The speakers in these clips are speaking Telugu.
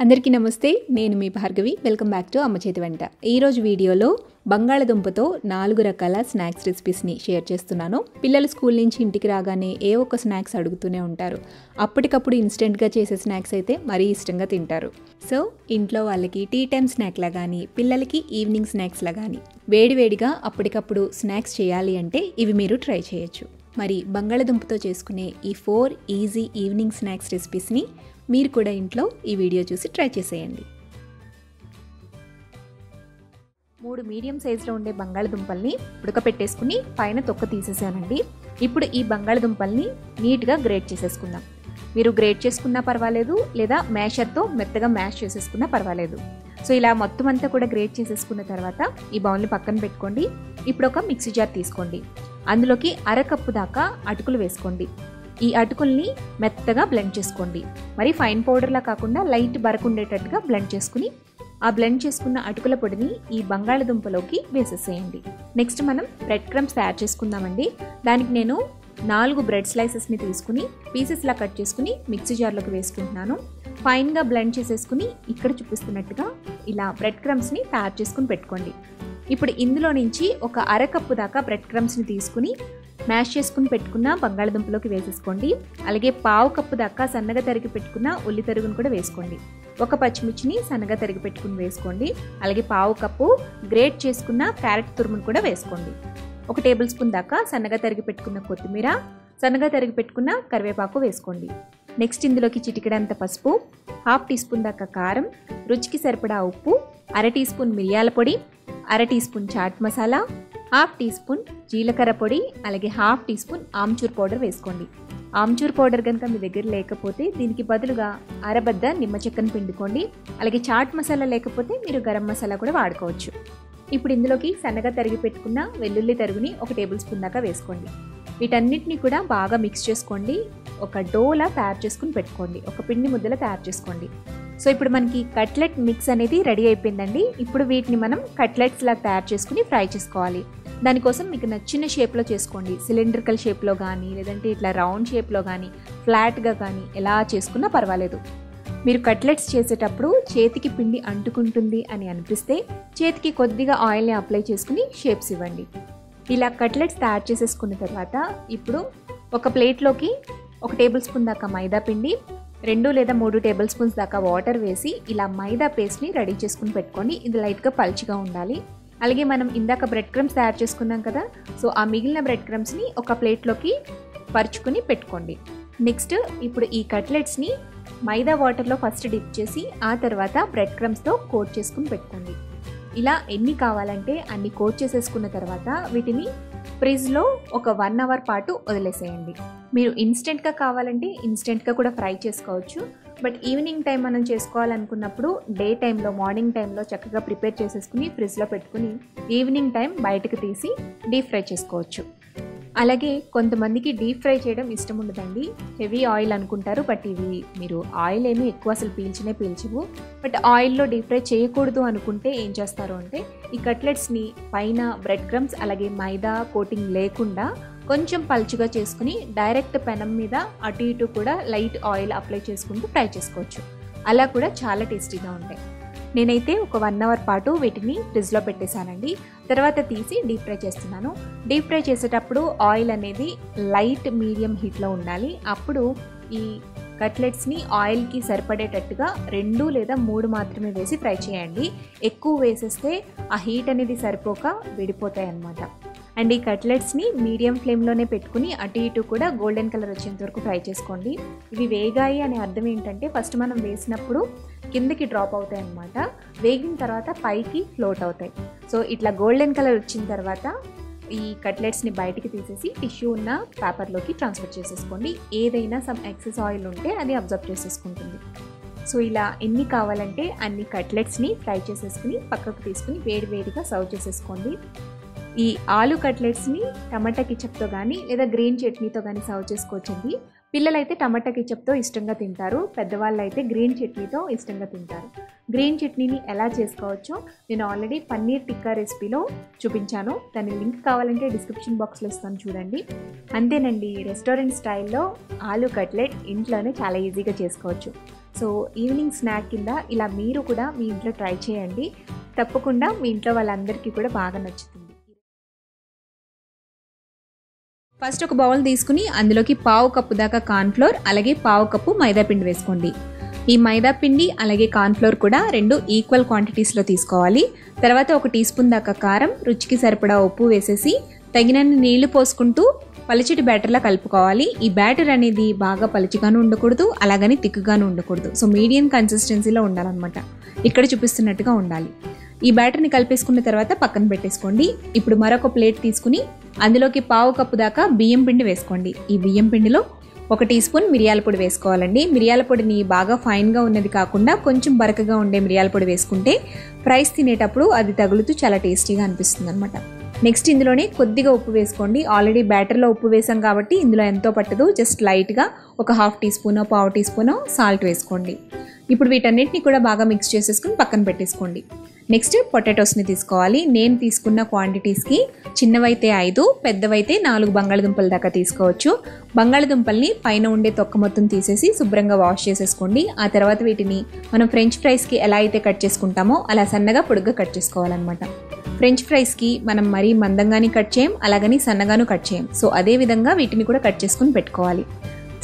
అందరికీ నమస్తే. నేను మీ భార్గవి. వెల్కమ్ బ్యాక్ టు అమ్మ చేతి వంట. ఈరోజు వీడియోలో బంగాళదుంపతో 4 రకాల స్నాక్స్ రెసిపీస్ని షేర్ చేస్తున్నాను. పిల్లలు స్కూల్ నుంచి ఇంటికి రాగానే ఏ ఒక్క స్నాక్స్ అడుగుతూనే ఉంటారు. అప్పటికప్పుడు ఇన్స్టెంట్గా చేసే స్నాక్స్ అయితే మరీ ఇష్టంగా తింటారు. సో ఇంట్లో వాళ్ళకి టీ టైమ్ స్నాక్లా కానీ, పిల్లలకి ఈవినింగ్ స్నాక్స్లా కానీ వేడివేడిగా అప్పటికప్పుడు స్నాక్స్ చేయాలి అంటే ఇవి మీరు ట్రై చేయొచ్చు. మరి బంగాళదుంపతో చేసుకునే ఈ 4 ఈజీ ఈవినింగ్ స్నాక్స్ రెసిపీస్ని మీరు కూడా ఇంట్లో ఈ వీడియో చూసి ట్రై చేసేయండి. 3 మీడియం సైజులో ఉండే బంగాళదుంపల్ని ఉడకపెట్టేసుకుని పైన తొక్క తీసేసానండి. ఇప్పుడు ఈ బంగాళదుంపల్ని నీట్గా గ్రేట్ చేసేసుకుందాం. మీరు గ్రేట్ చేసుకున్నా పర్వాలేదు, లేదా మ్యాషర్తో మెత్తగా మ్యాష్ చేసేసుకున్నా పర్వాలేదు. సో ఇలా మొత్తం అంతా కూడా గ్రేట్ చేసేసుకున్న తర్వాత ఈ బౌల్ని పక్కన పెట్టుకోండి. ఇప్పుడు ఒక మిక్సీ జార్ తీసుకోండి. అందులోకి 1/2 కప్పు దాకా అటుకులు వేసుకోండి. ఈ అటుకుల్ని మెత్తగా బ్లెండ్ చేసుకోండి. మరి ఫైన్ పౌడర్లా కాకుండా లైట్ బరకు ఉండేటట్టుగా బ్లెండ్ చేసుకుని ఆ బ్లెండ్ చేసుకున్న అటుకుల పొడిని ఈ బంగాళదుంపలోకి వేసేసేయండి. నెక్స్ట్ మనం బ్రెడ్ క్రమ్స్ తయారు చేసుకుందామండి. దానికి నేను 4 బ్రెడ్ స్లైసెస్ని తీసుకుని పీసెస్లా కట్ చేసుకుని మిక్సీ జార్లోకి వేసుకుంటున్నాను. ఫైన్గా బ్లెండ్ చేసేసుకుని ఇక్కడ చూపిస్తున్నట్టుగా ఇలా బ్రెడ్ క్రమ్స్ని తయారు చేసుకుని పెట్టుకోండి. ఇప్పుడు ఇందులో నుంచి ఒక 1/2 కప్పు దాకా బ్రెడ్ క్రమ్స్ని తీసుకుని మ్యాష్ చేసుకుని పెట్టుకున్న బంగాళదుంపలోకి వేసేసుకోండి. అలాగే 1/2 కప్పు దాకా సన్నగా తరిగి పెట్టుకున్న ఉల్లి తరుగును కూడా వేసుకోండి. ఒక పచ్చిమిర్చిని సన్నగా తరిగి పెట్టుకుని వేసుకోండి. అలాగే 1/2 కప్పు గ్రేట్ చేసుకున్న క్యారెట్ తురుమును కూడా వేసుకోండి. 1 టేబుల్ స్పూన్ దాకా సన్నగా తరిగి పెట్టుకున్న కొత్తిమీర, సన్నగా తరిగి పెట్టుకున్న కరివేపాకు వేసుకోండి. నెక్స్ట్ ఇందులోకి చిటికెడంత పసుపు, 1/2 టీ స్పూన్ దాకా కారం, రుచికి సరిపడా ఉప్పు, 1/2 టీ స్పూన్ మిరియాల పొడి, 1/2 tea spoon chaat masala, 1/2 tea spoon జీలకర్ర పొడి, అలాగే 1/2 టీ స్పూన్ ఆమ్చూర్ పౌడర్ వేసుకోండి. ఆమ్చూర్ పౌడర్ కనుక మీ దగ్గర లేకపోతే దీనికి బదులుగా అరబద్ద నిమ్మ చెక్కను పిండుకోండి. అలాగే చాట్ మసాలా లేకపోతే మీరు గరం మసాలా కూడా వాడుకోవచ్చు. ఇప్పుడు ఇందులోకి సన్నగా తరిగి పెట్టుకున్న వెల్లుల్లి తరుగుని 1 టేబుల్ స్పూన్ దాకా వేసుకోండి. వీటన్నిటిని కూడా బాగా మిక్స్ చేసుకోండి. ఒక డోలా తయారు చేసుకుని పెట్టుకోండి. ఒక పిండి ముద్దలా తయారు చేసుకోండి. సో ఇప్పుడు మనకి కట్లెట్ మిక్స్ అనేది రెడీ అయిపోయిందండి. ఇప్పుడు వీటిని మనం కట్లెట్స్ లాగా తయారు చేసుకుని ఫ్రై చేసుకోవాలి. దానికోసం మీకు నచ్చిన షేప్లో చేసుకోండి. సిలిండ్రికల్ షేప్లో కానీ, లేదంటే ఇట్లా రౌండ్ షేప్లో కానీ, ఫ్లాట్గా కానీ ఎలా చేసుకున్నా పర్వాలేదు. మీరు కట్లెట్స్ చేసేటప్పుడు చేతికి పిండి అంటుకుంటుంది అని అనిపిస్తే చేతికి కొద్దిగా ఆయిల్ని అప్లై చేసుకుని షేప్స్ ఇవ్వండి. ఇలా కట్లెట్స్ తయారు చేసేసుకున్న తర్వాత ఇప్పుడు ఒక ప్లేట్లోకి 1 టేబుల్ స్పూన్ దాకా మైదా పిండి, 2 లేదా 3 టేబుల్ స్పూన్స్ దాకా వాటర్ వేసి ఇలా మైదా పేస్ట్ని రెడీ చేసుకుని పెట్టుకోండి. ఇది లైట్గా పల్చిగా ఉండాలి. అలాగే మనం ఇందాక బ్రెడ్ క్రమ్స్ తయారు చేసుకున్నాం కదా, సో ఆ మిగిలిన బ్రెడ్ క్రమ్స్ని ఒక ప్లేట్లోకి పరుచుకుని పెట్టుకోండి. నెక్స్ట్ ఇప్పుడు ఈ కట్లెట్స్ని మైదా వాటర్లో ఫస్ట్ డిప్ చేసి ఆ తర్వాత బ్రెడ్ క్రమ్స్తో కోట్ చేసుకుని పెట్టుకోండి. ఇలా ఎన్ని కావాలంటే అన్ని కోట్ చేసేసుకున్న తర్వాత వీటిని ఫ్రిడ్జ్లో ఒక 1 అవర్ పాటు వదిలేసేయండి. మీరు ఇన్స్టెంట్గా కావాలంటే ఇన్స్టెంట్గా కూడా ఫ్రై చేసుకోవచ్చు. బట్ ఈవినింగ్ టైం మనం చేసుకోవాలనుకున్నప్పుడు డే టైంలో, మార్నింగ్ టైంలో చక్కగా ప్రిపేర్ చేసేసుకుని ఫ్రిడ్జ్లో పెట్టుకుని ఈవినింగ్ టైం బయటకు తీసి డీప్ ఫ్రై చేసుకోవచ్చు. అలాగే కొంతమందికి డీప్ ఫ్రై చేయడం ఇష్టం ఉండదండి. హెవీ ఆయిల్ అనుకుంటారు. బట్ ఇవి మీరు ఆయిల్ ఏమీ ఎక్కువ అసలు పీల్చవు. బట్ ఆయిల్లో డీప్ ఫ్రై చేయకూడదు అనుకుంటే ఏం చేస్తారు అంటే ఈ కట్లెట్స్ని పైన బ్రెడ్ క్రమ్స్ అలాగే మైదా కోటింగ్ లేకుండా కొంచెం పల్చుగా చేసుకుని డైరెక్ట్ పెనం మీద అటు ఇటు కూడా లైట్ ఆయిల్ అప్లై చేసుకుంటూ ఫ్రై చేసుకోవచ్చు. అలా కూడా చాలా టేస్టీగా ఉంటాయి. నేనైతే ఒక 1 అవర్ పాటు వీటిని ఫ్రిడ్జ్లో పెట్టేశానండి. తర్వాత తీసి డీప్ ఫ్రై చేస్తున్నాను. డీప్ ఫ్రై చేసేటప్పుడు ఆయిల్ అనేది లైట్ మీడియం హీట్లో ఉండాలి. అప్పుడు ఈ కట్లెట్స్ని ఆయిల్కి సరిపడేటట్టుగా 2 లేదా 3 మాత్రమే వేసి ఫ్రై చేయండి. ఎక్కువ వేసేస్తే ఆ హీట్ అనేది సరిపోక విడిపోతాయి అన్నమాట. అండ్ ఈ కట్లెట్స్ని మీడియం ఫ్లేమ్లోనే పెట్టుకుని అటు ఇటు కూడా గోల్డెన్ కలర్ వచ్చేంత వరకు ఫ్రై చేసుకోండి. ఇవి వేగాయి అనే అర్థం ఏంటంటే ఫస్ట్ మనం వేసినప్పుడు కిందకి డ్రాప్ అవుతాయి అన్నమాట. వేగిన తర్వాత పైకి ఫ్లోట్ అవుతాయి. సో ఇట్లా గోల్డెన్ కలర్ వచ్చిన తర్వాత ఈ కట్లెట్స్ని బయటికి తీసేసి టిష్యూ ఉన్న పేపర్లోకి ట్రాన్స్ఫర్ చేసేసుకోండి. ఏదైనా సమ్ ఎక్సెస్ ఆయిల్ ఉంటే అది అబ్జర్వ్ చేసేసుకుంటుంది. సో ఇలా ఎన్ని కావాలంటే అన్ని కట్లెట్స్ని ఫ్రై చేసేసుకుని పక్కకు తీసుకుని వేడివేడిగా సర్వ్ చేసేసుకోండి. ఈ ఆలు కట్లెట్స్ని టమాటా కిచప్తో కానీ లేదా గ్రీన్ చట్నీతో కానీ సర్వ్ చేసుకోవచ్చండి. పిల్లలైతే టమాటా కిచప్తో ఇష్టంగా తింటారు. పెద్దవాళ్ళు అయితే గ్రీన్ చట్నీతో ఇష్టంగా తింటారు. గ్రీన్ చట్నీని ఎలా చేసుకోవచ్చో నేను ఆల్రెడీ పన్నీర్ టిక్కా రెసిపీలో చూపించాను. దాని లింక్ కావాలంటే డిస్క్రిప్షన్ బాక్స్లో ఇస్తాను చూడండి. అంతేనండి, రెస్టారెంట్ స్టైల్లో ఆలు కట్లెట్ ఇంట్లోనే చాలా ఈజీగా చేసుకోవచ్చు. సో ఈవినింగ్ స్నాక్ కింద ఇలా మీరు కూడా మీ ఇంట్లో ట్రై చేయండి. తప్పకుండా మీ ఇంట్లో వాళ్ళందరికీ కూడా బాగా నచ్చుతుంది. ఫస్ట్ ఒక బౌల్ తీసుకుని అందులోకి పావు కప్పు దాకా కార్న్ఫ్లోర్ అలాగే పావు కప్పు మైదా పిండి వేసుకోండి. ఈ మైదా పిండి అలాగే కార్న్ఫ్లోర్ కూడా 2 ఈక్వల్ క్వాంటిటీస్లో తీసుకోవాలి. తర్వాత 1 టీ స్పూన్ దాకా కారం, రుచికి సరిపడా ఉప్పు వేసేసి తగినన్ని నీళ్లు పోసుకుంటూ పలుచటి బ్యాటర్లా కలుపుకోవాలి. ఈ బ్యాటర్ అనేది బాగా పలుచగాను ఉండకూడదు, అలాగని తిక్కుగాను ఉండకూడదు. సో మీడియం కన్సిస్టెన్సీలో ఉండాలన్నమాట. ఇక్కడ చూపిస్తున్నట్టుగా ఉండాలి. ఈ బ్యాటర్ని కలిపేసుకున్న తర్వాత పక్కన పెట్టేసుకోండి. ఇప్పుడు మరొక ప్లేట్ తీసుకుని అందులోకి పావు కప్పు దాకా బియ్యం పిండి వేసుకోండి. ఈ బియ్యం పిండిలో 1 టీ స్పూన్ మిరియాల పొడి వేసుకోవాలండి. మిరియాల పొడిని బాగా ఫైన్గా ఉన్నది కాకుండా కొంచెం బరకగా ఉండే మిరియాల పొడి వేసుకుంటే ఫ్రైస్ తినేటప్పుడు అది తగులుతూ చాలా టేస్టీగా అనిపిస్తుంది అనమాట. నెక్స్ట్ ఇందులోనే కొద్దిగా ఉప్పు వేసుకోండి. ఆల్రెడీ బ్యాటర్లో ఉప్పు వేసాం కాబట్టి ఇందులో ఎంతో పట్టదు. జస్ట్ లైట్గా ఒక హాఫ్ టీ స్పూనో పావు టీ స్పూనో సాల్ట్ వేసుకోండి. ఇప్పుడు వీటన్నిటిని కూడా బాగా మిక్స్ చేసేసుకుని పక్కన పెట్టేసుకోండి. నెక్స్ట్ పొటాటోస్ని తీసుకోవాలి. నేను తీసుకున్న క్వాంటిటీస్కి చిన్నవైతే 5, పెద్దవైతే 4 బంగాళదుంపల దాకా తీసుకోవచ్చు. బంగాళదుంపల్ని పైన ఉండే తొక్క మొత్తం తీసేసి శుభ్రంగా వాష్ చేసేసుకోండి. ఆ తర్వాత వీటిని మనం ఫ్రెంచ్ ఫ్రైస్కి ఎలా అయితే కట్ చేసుకుంటామో అలా సన్నగా పొడుగ్గా కట్ చేసుకోవాలన్నమాట. ఫ్రెంచ్ ఫ్రైస్కి మనం మరీ మందంగాని కట్ చేయం, అలాగని సన్నగాను కట్ చేయం. సో అదే విధంగా వీటిని కూడా కట్ చేసుకుని పెట్టుకోవాలి.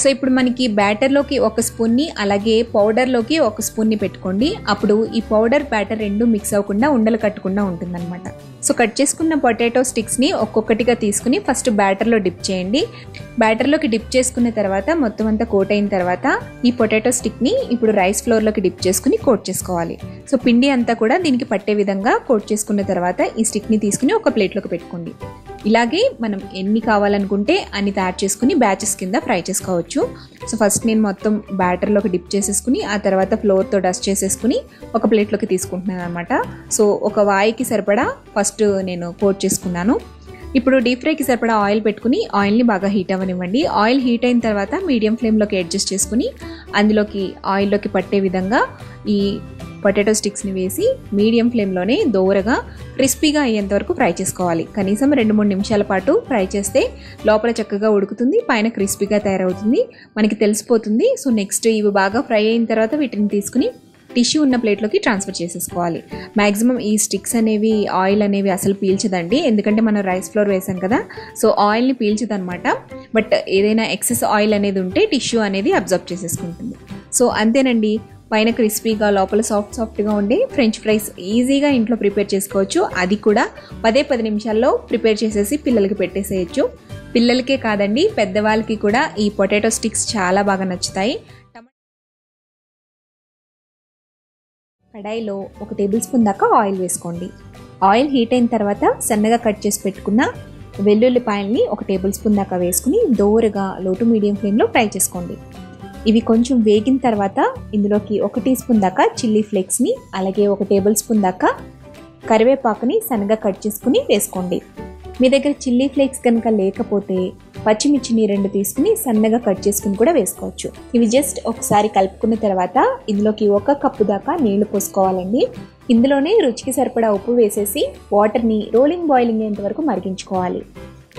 సో ఇప్పుడు మనకి బ్యాటర్లోకి 1 స్పూన్ని అలాగే పౌడర్లోకి 1 స్పూన్ని పెట్టుకోండి. అప్పుడు ఈ పౌడర్ బ్యాటర్ 2 మిక్స్ అవ్వకుండా ఉండలు కట్టకుండా ఉంటుందన్నమాట. సో కట్ చేసుకున్న పొటాటో స్టిక్స్ని ఒక్కొక్కటిగా తీసుకుని ఫస్ట్ బ్యాటర్లో డిప్ చేయండి. బ్యాటర్లోకి డిప్ చేసుకున్న తర్వాత మొత్తం అంతా కోట్ అయిన తర్వాత ఈ పొటాటో స్టిక్ని ఇప్పుడు రైస్ ఫ్లోర్లోకి డిప్ చేసుకుని కోట్ చేసుకోవాలి. సో పిండి అంతా కూడా దీనికి పట్టే విధంగా కోట్ చేసుకున్న తర్వాత ఈ స్టిక్ని తీసుకుని ఒక ప్లేట్లోకి పెట్టుకోండి. ఇలాగే మనం ఎన్ని కావాలనుకుంటే అన్ని తయారు చేసుకుని బ్యాచెస్ కింద ఫ్రై చేసుకోవచ్చు. సో ఫస్ట్ నేను మొత్తం బ్యాటర్లోకి డిప్ చేసేసుకుని ఆ తర్వాత ఫ్లోర్తో డస్ట్ చేసేసుకుని ఒక ప్లేట్లోకి తీసుకుంటున్నాను అనమాట. సో ఒక వాయికి సరిపడా ఫస్ట్ నేను కోట్ చేసుకున్నాను. ఇప్పుడు డీప్ ఫ్రైకి సరిపడా ఆయిల్ పెట్టుకుని ఆయిల్ని బాగా హీట్ అవ్వనివ్వండి. ఆయిల్ హీట్ అయిన తర్వాత మీడియం ఫ్లేమ్లోకి అడ్జస్ట్ చేసుకుని అందులోకి ఆయిల్లోకి పట్టే విధంగా ఈ పొటాటో స్టిక్స్ని వేసి మీడియం ఫ్లేమ్లోనే దోరగా క్రిస్పీగా అయ్యేంత వరకు ఫ్రై చేసుకోవాలి. కనీసం 2-3 నిమిషాల పాటు ఫ్రై చేస్తే లోపల చక్కగా ఉడుకుతుంది, పైన క్రిస్పీగా తయారవుతుంది, మనకి తెలిసిపోతుంది. సో నెక్స్ట్ ఇవి బాగా ఫ్రై అయిన తర్వాత వీటిని తీసుకుని టిష్యూ ఉన్న ప్లేట్లోకి ట్రాన్స్ఫర్ చేసేసుకోవాలి. మ్యాక్సిమం ఈ స్టిక్స్ అనేవి ఆయిల్ అనేవి అసలు పీల్చదండి, ఎందుకంటే మనం రైస్ ఫ్లోర్ వేసాం కదా. సో ఆయిల్ని పీల్చదనమాట. బట్ ఏదైనా ఎక్సెస్ ఆయిల్ అనేది ఉంటే టిష్యూ అనేది అబ్జర్వ్ చేసేసుకుంటుంది. సో అంతేనండి, పైన క్రిస్పీగా లోపల సాఫ్ట్గా ఉండే ఫ్రెంచ్ ఫ్రైస్ ఈజీగా ఇంట్లో ప్రిపేర్ చేసుకోవచ్చు. అది కూడా 10 నిమిషాల్లో ప్రిపేర్ చేసేసి పిల్లలకి పెట్టేసేయచ్చు. పిల్లలకే కాదండి, పెద్దవాళ్ళకి కూడా ఈ పొటాటో స్టిక్స్ చాలా బాగా నచ్చుతాయి. కడాయిలో 1 టేబుల్ స్పూన్ దాకా ఆయిల్ వేసుకోండి. ఆయిల్ హీట్ అయిన తర్వాత సన్నగా కట్ చేసి పెట్టుకున్న వెల్లుల్లిపాయల్ని 1 టేబుల్ స్పూన్ దాకా వేసుకుని దోరగా లో టు మీడియం ఫ్లేమ్లో ఫ్రై చేసుకోండి. ఇవి కొంచెం వేగిన తర్వాత ఇందులోకి 1 టీ స్పూన్ దాకా చిల్లీ ఫ్లేక్స్ని అలాగే 1 టేబుల్ స్పూన్ దాకా కరివేపాకుని సన్నగా కట్ చేసుకుని వేసుకోండి. మీ దగ్గర చిల్లీ ఫ్లేక్స్ కనుక లేకపోతే పచ్చిమిర్చిని 2 తీసుకుని సన్నగా కట్ చేసుకుని కూడా వేసుకోవచ్చు. ఇవి జస్ట్ ఒకసారి కలుపుకున్న తర్వాత ఇందులోకి 1 కప్పు దాకా నీళ్లు పోసుకోవాలండి. ఇందులోనే రుచికి సరిపడా ఉప్పు వేసేసి వాటర్ని రోలింగ్ బాయిలింగ్ అయ్యేంత వరకు మరిగించుకోవాలి.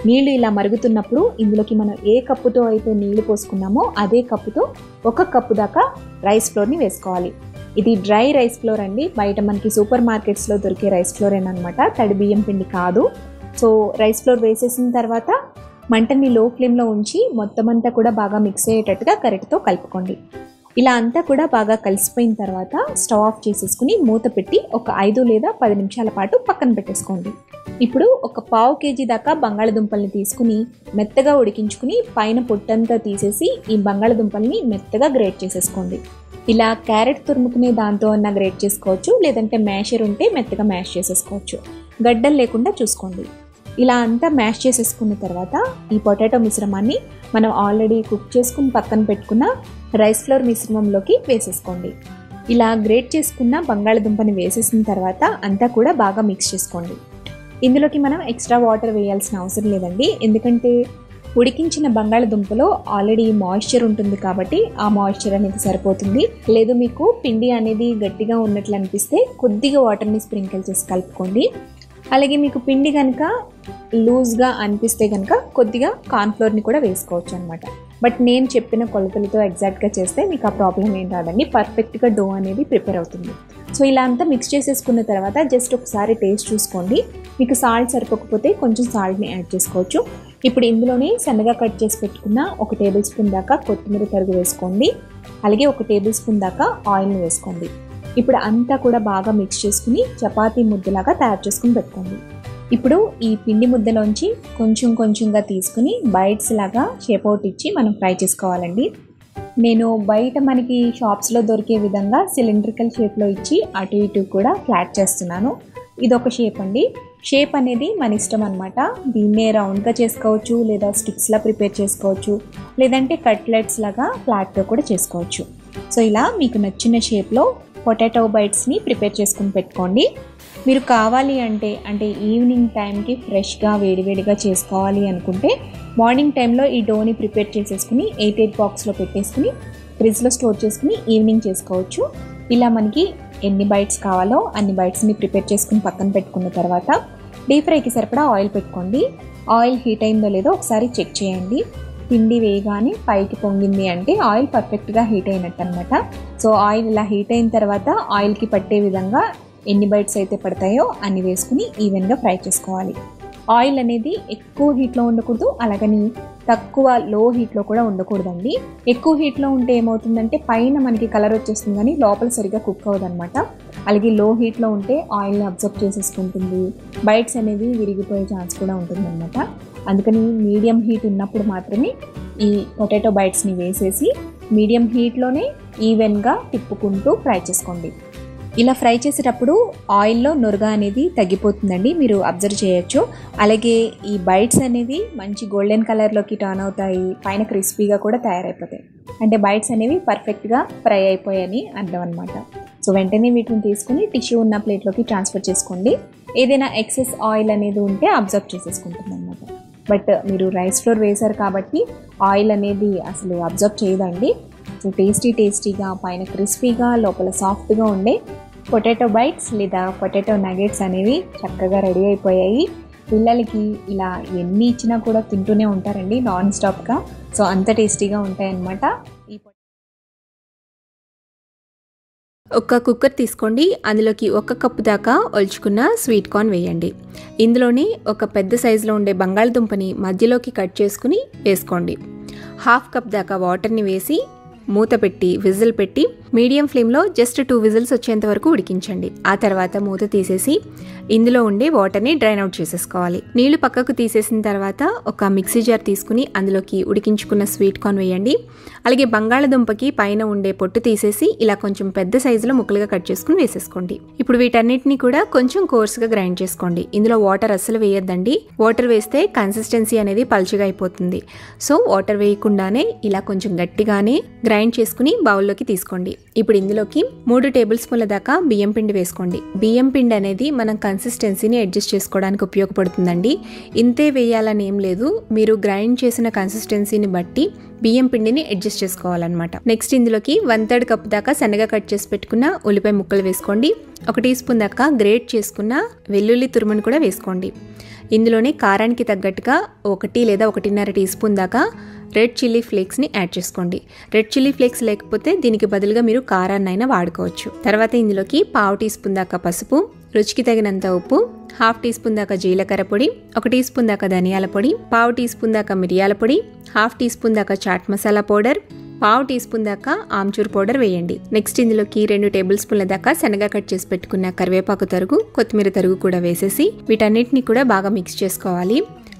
నీళ్లు ఇలా మరుగుతున్నప్పుడు ఇందులోకి మనం ఏ కప్పుతో అయితే నీళ్లు పోసుకున్నామో అదే కప్పుతో 1 కప్పు దాకా రైస్ ఫ్లోర్ని వేసుకోవాలి. ఇది డ్రై రైస్ ఫ్లోర్ అండి, బయట మనకి సూపర్ మార్కెట్స్లో దొరికే రైస్ ఫ్లోర్ ఏనమాట, తడి బియ్యం పిండి కాదు. సో రైస్ ఫ్లోర్ వేసేసిన తర్వాత మంటని లో ఫ్లేమ్లో ఉంచి మొత్తం అంతా కూడా బాగా మిక్స్ అయ్యేటట్టుగా గరిటెతో కలుపుకోండి. ఇలా అంతా కూడా బాగా కలిసిపోయిన తర్వాత స్టవ్ ఆఫ్ చేసేసుకుని మూత పెట్టి ఒక 5 లేదా 10 నిమిషాల పాటు పక్కన పెట్టేసుకోండి. ఇప్పుడు ఒక పావు కేజీ దాకా బంగాళదుంపల్ని తీసుకుని మెత్తగా ఉడికించుకుని పైన పొట్టంతా తీసేసి ఈ బంగాళదుంపల్ని మెత్తగా గ్రేట్ చేసేసుకోండి. ఇలా క్యారెట్ తురుముకునే దాంతో అన్న గ్రేట్ చేసుకోవచ్చు, లేదంటే మ్యాషర్ ఉంటే మెత్తగా మ్యాష్ చేసేసుకోవచ్చు. గడ్డలు లేకుండా చూసుకోండి. ఇలా అంతా మ్యాష్ చేసేసుకున్న తర్వాత ఈ పొటాటో మిశ్రమాన్ని మనం ఆల్రెడీ కుక్ చేసుకుని పక్కన పెట్టుకున్న రైస్ ఫ్లోర్ మిశ్రమంలోకి వేసేసుకోండి. ఇలా గ్రేట్ చేసుకున్న బంగాళదుంపని వేసేసిన తర్వాత అంతా కూడా బాగా మిక్స్ చేసుకోండి. ఇందులోకి మనం ఎక్స్ట్రా వాటర్ వేయాల్సిన అవసరం లేదండి, ఎందుకంటే ఉడికించిన బంగాళదుంపలో ఆల్రెడీ మాయిశ్చర్ ఉంటుంది కాబట్టి ఆ మాయిశ్చర్ అనేది సరిపోతుంది. లేదు మీకు పిండి అనేది గట్టిగా ఉన్నట్లు అనిపిస్తే కొద్దిగా వాటర్ని స్ప్రింకిల్ చేసి కలుపుకోండి. అలాగే మీకు పిండి కనుక లూజ్గా అనిపిస్తే కనుక కొద్దిగా కార్న్ఫ్లోర్ని కూడా వేసుకోవచ్చు అనమాట. బట్ నేను చెప్పిన కొలతలతో ఎగ్జాక్ట్గా చేస్తే మీకు ఆ ప్రాబ్లం ఏం రాదండి. పర్ఫెక్ట్గా డో అనేది ప్రిపేర్ అవుతుంది. సో ఇలా అంతా మిక్స్ చేసేసుకున్న తర్వాత జస్ట్ ఒకసారి టేస్ట్ చూసుకోండి. మీకు సాల్ట్ సరిపోకపోతే కొంచెం సాల్ట్ని యాడ్ చేసుకోవచ్చు. ఇప్పుడు ఇందులోనే సన్నగా కట్ చేసి పెట్టుకున్న 1 టేబుల్ స్పూన్ దాకా కొత్తిమీర తరుగు వేసుకోండి. అలాగే 1 టేబుల్ స్పూన్ దాకా ఆయిల్ని వేసుకోండి. ఇప్పుడు అంతా కూడా బాగా మిక్స్ చేసుకుని చపాతీ ముద్దలాగా తయారు చేసుకుని పెట్టుకోండి. ఇప్పుడు ఈ పిండి ముద్దలోంచి కొంచెంగా తీసుకుని బైట్స్ లాగా షేప్ అవుట్ ఇచ్చి మనం ఫ్రై చేసుకోవాలండి. నేను బయట మనకి షాప్స్లో దొరికే విధంగా సిలిండ్రికల్ షేప్లో ఇచ్చి అటు ఇటు కూడా ఫ్లాట్ చేస్తున్నాను. ఇదొక షేప్ అండి. షేప్ అనేది మన ఇష్టం అనమాట. దీన్నే రౌండ్గా చేసుకోవచ్చు, లేదా స్టిక్స్లా ప్రిపేర్ చేసుకోవచ్చు, లేదంటే కట్లెట్స్ లాగా ఫ్లాట్గా కూడా చేసుకోవచ్చు. సో ఇలా మీకు నచ్చిన షేప్లో పొటాటో బైట్స్ని ప్రిపేర్ చేసుకుని పెట్టుకోండి. మీరు కావాలి అంటే ఈవినింగ్ టైంకి ఫ్రెష్గా వేడివేడిగా చేసుకోవాలి అనుకుంటే మార్నింగ్ టైంలో ఈ డోని ప్రిపేర్ చేసేసుకుని 8 బాక్స్లో పెట్టేసుకుని ఫ్రిడ్జ్లో స్టోర్ చేసుకుని ఈవినింగ్ చేసుకోవచ్చు. ఇలా మనకి ఎన్ని బైట్స్ కావాలో అన్ని బైట్స్ని ప్రిపేర్ చేసుకుని పక్కన పెట్టుకున్న తర్వాత డీప్ ఫ్రైకి సరిపడా ఆయిల్ పెట్టుకోండి. ఆయిల్ హీట్ అయిందో లేదో ఒకసారి చెక్ చేయండి. పిండి వేయగానే పైకి పొంగింది అంటే ఆయిల్ పర్ఫెక్ట్గా హీట్ అయినట్టు అనమాట. సో ఆయిల్ ఇలా హీట్ అయిన తర్వాత ఆయిల్కి పట్టే విధంగా ఎన్ని బైట్స్ అయితే పడతాయో అన్ని వేసుకుని ఈవెన్గా ఫ్రై చేసుకోవాలి. ఆయిల్ అనేది ఎక్కువ హీట్లో ఉండకూడదు, అలాగని తక్కువ లో హీట్లో కూడా ఉండకూడదండి. ఎక్కువ హీట్లో ఉంటే ఏమవుతుందంటే పైన మనకి కలర్ వచ్చేస్తుంది కానీ లోపల సరిగ్గా కుక్ అవ్వదన్నమాట. అలాగే లో హీట్లో ఉంటే ఆయిల్ని అబ్జర్వ్ చేసేసుకుంటుంది, బైట్స్ అనేవి విరిగిపోయే ఛాన్స్ కూడా ఉంటుందన్నమాట. అందుకని మీడియం హీట్ ఉన్నప్పుడు మాత్రమే ఈ పొటాటో బైట్స్ని వేసేసి మీడియం హీట్లోనే ఈవెన్గా తిప్పుకుంటూ ఫ్రై చేసుకోండి. ఇలా ఫ్రై చేసేటప్పుడు ఆయిల్లో నురగ అనేది తగ్గిపోతుందండి, మీరు అబ్జర్వ్ చేయొచ్చు. అలాగే ఈ బైట్స్ అనేవి మంచి గోల్డెన్ కలర్లోకి టర్న్ అవుతాయి, పైన క్రిస్పీగా కూడా తయారైపోతాయి. అంటే బైట్స్ అనేవి పర్ఫెక్ట్గా ఫ్రై అయిపోయాయని అర్థం అనమాట. సో వెంటనే వీటిని తీసుకుని టిష్యూ ఉన్న ప్లేట్లోకి ట్రాన్స్ఫర్ చేసుకోండి. ఏదైనా ఎక్సెస్ ఆయిల్ అనేది ఉంటే అబ్జర్వ్ చేసేసుకుంటుంది అనమాట. బట్ మీరు రైస్ ఫ్లోర్ వేశారు కాబట్టి ఆయిల్ అనేది అసలు అబ్జర్వ్ చేయదండి. సో టేస్టీగా పైన క్రిస్పీగా లోపల సాఫ్ట్గా ఉండే పొటాటో బైట్స్ లేదా పొటాటో నగెట్స్ అనేవి చక్కగా రెడీ అయిపోయాయి. పిల్లలకి ఇలా ఎన్ని ఇచ్చినా కూడా తింటూనే ఉంటారండి నాన్ స్టాప్గా. సో అంత టేస్టీగా ఉంటాయన్నమాట. ఒక కుక్కర్ తీసుకోండి. అందులోకి 1 కప్పు దాకా ఒలుచుకున్న స్వీట్ కార్న్ వేయండి. ఇందులోని ఒక పెద్ద సైజులో ఉండే బంగాళదుంపని మధ్యలోకి కట్ చేసుకుని వేసుకోండి. 1/2 కప్ దాకా వాటర్ని వేసి మూత పెట్టి విజిల్ పెట్టి మీడియం ఫ్లేమ్లో జస్ట్ 2 విజిల్స్ వచ్చేంత వరకు ఉడికించండి. ఆ తర్వాత మూత తీసేసి ఇందులో ఉండే వాటర్ని డ్రైన్ అవుట్ చేసేసుకోవాలి. నీళ్లు పక్కకు తీసేసిన తర్వాత ఒక మిక్సీ జార్ తీసుకుని అందులోకి ఉడికించుకున్న స్వీట్ కార్న్ వేయండి. అలాగే బంగాళదుంపకి పైన ఉండే పొట్టు తీసేసి ఇలా కొంచెం పెద్ద సైజులో ముక్కలుగా కట్ చేసుకుని వేసేసుకోండి. ఇప్పుడు వీటన్నిటిని కూడా కొంచెం కోర్స్గా గ్రైండ్ చేసుకోండి. ఇందులో వాటర్ అస్సలు వేయొద్దండి. వాటర్ వేస్తే కన్సిస్టెన్సీ అనేది పల్చగా అయిపోతుంది. సో వాటర్ వేయకుండానే ఇలా కొంచెం గట్టిగానే గ్రైండ్ చేసుకుని బౌల్లోకి తీసుకోండి. ఇప్పుడు ఇందులోకి 3 టేబుల్ స్పూన్ల దాకా బియ్యం పిండి వేసుకోండి. బియ్యం పిండి అనేది మనం కన్సిస్టెన్సీని అడ్జస్ట్ చేసుకోవడానికి ఉపయోగపడుతుందండి. ఇంతే వేయాలని ఏం లేదు, మీరు గ్రైండ్ చేసిన కన్సిస్టెన్సీని బట్టి బియ్యం పిండిని అడ్జస్ట్ చేసుకోవాలన్నమాట. నెక్స్ట్ ఇందులోకి 1/3 కప్ దాకా సన్నగా కట్ చేసి పెట్టుకున్న ఉల్లిపాయ ముక్కలు వేసుకోండి. 1 టీ స్పూన్ దాకా గ్రేట్ చేసుకున్న వెల్లుల్లి తురుమును కూడా వేసుకోండి. ఇందులోనే కారానికి తగ్గట్టుగా 1 లేదా 1.5 టీ స్పూన్ దాకా రెడ్ చిల్లీ ఫ్లేక్స్ని యాడ్ చేసుకోండి. రెడ్ చిల్లీ ఫ్లేక్స్ లేకపోతే దీనికి బదులుగా మీరు కారాన్నైనా వాడుకోవచ్చు. తర్వాత ఇందులోకి 1/2 టీ స్పూన్ దాకా పసుపు, రుచికి తగినంత ఉప్పు, 1/2 టీ స్పూన్ దాకా జీలకర్ర పొడి, 1 టీ స్పూన్ దాకా ధనియాల పొడి, 1/2 టీ స్పూన్ దాకా మిరియాల పొడి, 1/2 టీ స్పూన్ దాకా chaat masala powder, 1/2 tea spoon దాకా ఆమ్చూర్ పౌడర్ వేయండి. నెక్స్ట్ ఇందులోకి 2 టేబుల్ స్పూన్ల దాకా సన్నగా కట్ చేసి పెట్టుకున్న కరివేపాకు తరుగు, కొత్తిమీర తరుగు కూడా వేసేసి వీటన్నిటిని కూడా బాగా మిక్స్ చేసుకోవాలి.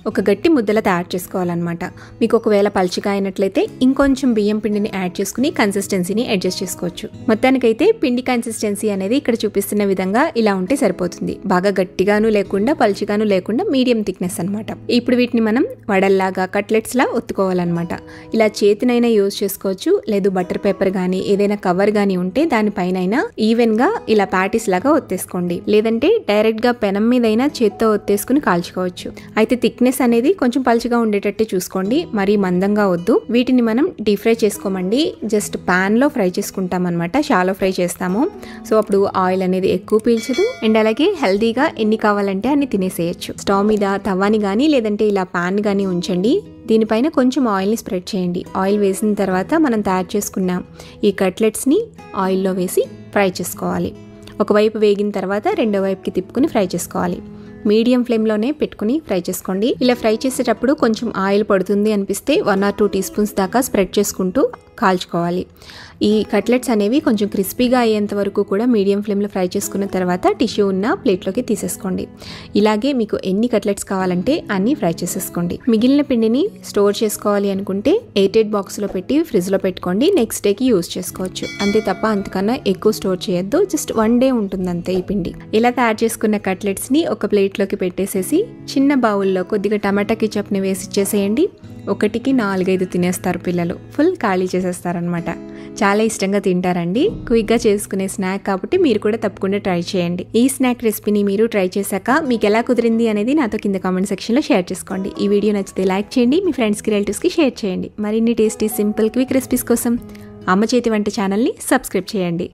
ఒక గట్టి ముద్దలా తయారు చేసుకోవాలన్నమాట. మీకు ఒకవేళ పల్చగా అయినట్లయితే ఇంకొంచెం బియ్యం పిండిని యాడ్ చేసుకుని కన్సిస్టెన్సీని అడ్జస్ట్ చేసుకోవచ్చు. మొత్తానికైతే పిండి కన్సిస్టెన్సీ అనేది ఇక్కడ చూపిస్తున్న విధంగా ఇలా ఉంటే సరిపోతుంది. బాగా గట్టిగాను లేకుండా పల్చగాను లేకుండా మీడియం థిక్నెస్ అనమాట. ఇప్పుడు వీటిని మనం వడల్లాగా కట్లెట్స్లా ఒత్తుకోవాలన్నమాట. ఇలా చేతినైనా యూజ్ చేసుకోవచ్చు, లేదు బటర్ పేపర్ కానీ ఏదైనా కవర్ కానీ ఉంటే దానిపైన ఈవెన్గా ఇలా ప్యాటీస్ లాగా ఒత్తేసుకోండి. లేదంటే డైరెక్ట్గా పెనం మీదైనా చేత్తో ఒత్తేసుకుని కాల్చుకోవచ్చు. అయితే థిక్నెస్ థిక్నెస్ అనేది కొంచెం పలుచగా ఉండేటట్టే చూసుకోండి, మరీ మందంగా వద్దు. వీటిని మనం డీప్ ఫ్రై చేసుకోమండి, జస్ట్ ప్యాన్లో ఫ్రై చేసుకుంటాం అనమాట, షాలో ఫ్రై చేస్తాము. సో అప్పుడు ఆయిల్ అనేది ఎక్కువ పీల్చదు అండ్ అలాగే హెల్తీగా ఎన్ని కావాలంటే అన్ని తినేసేయచ్చు. స్టవ్ మీద తవ్వాని కానీ లేదంటే ఇలా ప్యాన్ కానీ ఉంచండి. దీనిపైన కొంచెం ఆయిల్ని స్ప్రెడ్ చేయండి. ఆయిల్ వేసిన తర్వాత మనం తయారు చేసుకున్న ఈ కట్లెట్స్ని ఆయిల్లో వేసి ఫ్రై చేసుకోవాలి. ఒకవైపు వేగిన తర్వాత రెండో వైపుకి తిప్పుకుని ఫ్రై చేసుకోవాలి. మీడియం ఫ్లేమ్లోనే పెట్టుకుని ఫ్రై చేసుకోండి. ఇలా ఫ్రై చేసేటప్పుడు కొంచెం ఆయిల్ పడుతుంది అనిపిస్తే 1 or 2 teaspoons దాకా స్ప్రెడ్ చేసుకుంటూ కాల్చుకోవాలి. ఈ కట్లెట్స్ అనేవి కొంచెం క్రిస్పీగా అయ్యేంత వరకు కూడా మీడియం ఫ్లేమ్లో ఫ్రై చేసుకున్న తర్వాత టిష్యూ ఉన్న ప్లేట్లోకి తీసేసుకోండి. ఇలాగే మీకు ఎన్ని కట్లెట్స్ కావాలంటే అన్ని ఫ్రై చేసేసుకోండి. మిగిలిన పిండిని స్టోర్ చేసుకోవాలి అనుకుంటే ఎయిటెడ్ బాక్స్లో పెట్టి ఫ్రిడ్జ్లో పెట్టుకోండి, నెక్స్ట్ డేకి యూజ్ చేసుకోవచ్చు. అంతే తప్ప అంతకన్నా ఎక్కువ స్టోర్ చేయొద్దు, జస్ట్ 1 day ఉంటుంది అంతే ఈ పిండి. ఇలా తయారు చేసుకున్న కట్లెట్స్ని ఒక ప్లేట్లోకి పెట్టేసేసి చిన్న బౌల్లో కొద్దిగా టమాటా కెచప్ని వేసి ఇచ్చేసేయండి. 1కి 4-5 తినేస్తారు పిల్లలు, ఫుల్ ఖాళీ చేసేస్తారనమాట. చాలా ఇష్టంగా తింటారండి. క్విక్గా చేసుకునే స్నాక్ కాబట్టి మీరు కూడా తప్పకుండా ట్రై చేయండి. ఈ స్నాక్ రెసిపీని మీరు ట్రై చేశాక మీకు ఎలా కుదిరింది అనేది నాతో కింద కామెంట్ సెక్షన్లో షేర్ చేసుకోండి. ఈ వీడియో నచ్చితే లైక్ చేయండి, మీ ఫ్రెండ్స్కి రిలేటివ్స్కి షేర్ చేయండి. మరిన్ని టేస్టీ సింపుల్ క్విక్ రెసిపీస్ కోసం అమ్మ చేతి వంట ఛానల్ని సబ్స్క్రైబ్ చేయండి.